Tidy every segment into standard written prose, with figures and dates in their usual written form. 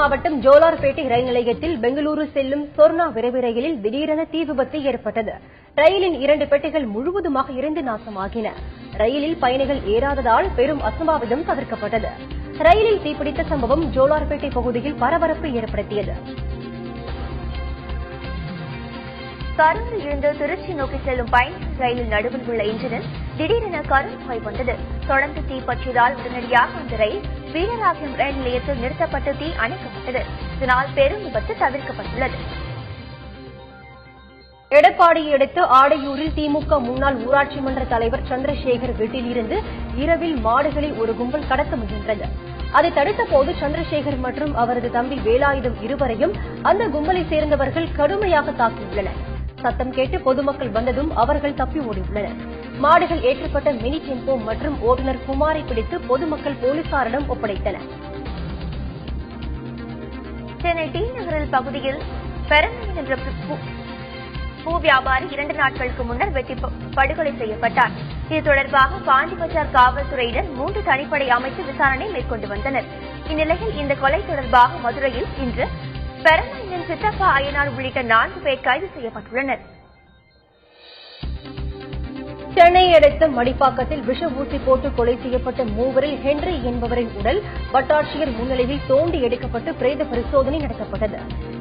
மாவட்டம் ஜோலார்பேட்டை ரயில் நிலையத்தில் பெங்களூரு செல்லும் சொர்ணா விரைவு ரயிலில் திடீரென தீ விபத்து ஏற்பட்டது. ரயிலின் 2 பெட்டிகள் முழுவதுமாக எரிந்து நாசமாகின. ரயிலில் பயணிகள் ஏறாததால் பெரும் அசம்பாவிதம் தவிர்க்கப்பட்டது. ரயிலில் தீப்பிடித்த சம்பவம் ஜோலார்பேட்டை பகுதியில் பரபரப்பு ஏற்படுத்தியது. கரூரில் இருந்து திருச்சி நோக்கி செல்லும் பயணிகள் ரயிலில் நடுவில் உள்ள இன்ஜினில் திடீரென கரும்புகை வந்தது. தொடர்ந்து தீ பற்றியதால் உடனடியாக அந்த ரயில் வீரராகியம் ரயில் நிலையத்தில் நிறுத்தப்பட்டு தீ அணைக்கப்பட்டது. இதனால் பெரும் விபத்து தவிர்க்கப்பட்டுள்ளது. எடப்பாடியை அடுத்து ஆடையூரில் திமுக முன்னாள் ஊராட்சி மன்ற தலைவர் சந்திரசேகர் வீட்டில் இருந்து இரவில் மாடுகளை ஒரு கும்பல் கடத்த முயன்றது. அதை தடுத்த போது சந்திரசேகர் மற்றும் அவரது தம்பி வேலாயுதம் இருவரையும் அந்த கும்பலை சேர்ந்தவர்கள் கடுமையாக தாக்கியுள்ளனர். சத்தம் கேட்டு பொதுமக்கள் வந்ததும் அவர்கள் தப்பி ஓடியுள்ளனர். மாடுகள் ஏற்றப்பட்ட மினி டெம்போ மற்றும் ஓட்டுநர் குமாரை பிடித்து பொதுமக்கள் போலீசாரிடம் ஒப்படைத்தனர். சென்னை டி நகரில் பகுதியில் பெரம்பலூர் என்ற பூ வியாபாரி 2 நாட்களுக்கு முன்னர் வெட்டி படுகொலை செய்யப்பட்டார். இது தொடர்பாக பாண்டிபஜார் காவல்துறையினர் 3 தனிப்படை அமைத்து விசாரணை மேற்கொண்டு வந்தனர். இந்நிலையில் இந்த கொலை தொடர்பாக மதுரையில் இன்று பெரம்பலூரின் சித்தப்பா அய்யனார் உள்ளிட்ட 4 பேர் கைது செய்யப்பட்டுள்ளனர். சென்னையை அடுத்த மடிப்பாக்கத்தில் விஷ ஊசி போட்டு கொலை செய்யப்பட்ட மூவரில் ஹென்றி என்பவரின் உடல் வட்டாட்சியர் முன்னிலையில் தோண்டி எடுக்கப்பட்டு பிரேத பரிசோதனை நடத்தப்பட்டது.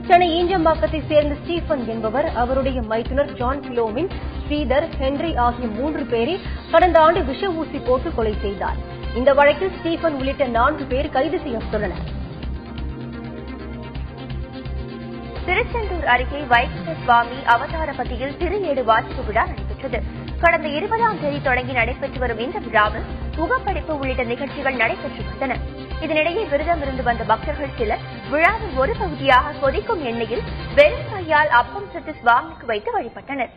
சென்னை ஈஞ்சம்பாக்கத்தை சேர்ந்த ஸ்டீபன் என்பவர் அவருடைய மைத்துனர் ஜான் பிலோமின், ஸ்ரீதர், ஹென்றி ஆகிய 3 பேரை கடந்த ஆண்டு விஷ ஊசி போட்டு கொலை செய்தார். இந்த வழக்கில் ஸ்டீபன் உள்ளிட்ட 4 பேர் கைது செய்யப்பட்டுள்ளனர். திருச்செந்தூர் அருகே வைகுண்ட சுவாமி அவதாரபதியில் திருஏடு வாசிப்பு விழா நடைபெற்றது. கடந்த 20ஆம் தேதி தொடங்கி நடைபெற்று வரும் இந்த விழாவில் முகப்படிப்பு உள்ளிட்ட நிகழ்ச்சிகள் நடைபெற்று வந்தன. இதனிடையே விரதம் இருந்து வந்த பக்தர்கள் சிலர் விழாவின் ஒரு பகுதியாக கொதிக்கும் எண்ணெயில் வெறும் கையால் அப்பம் சுட்டு சுவாமிக்கு வைத்து வழிபட்டனர்.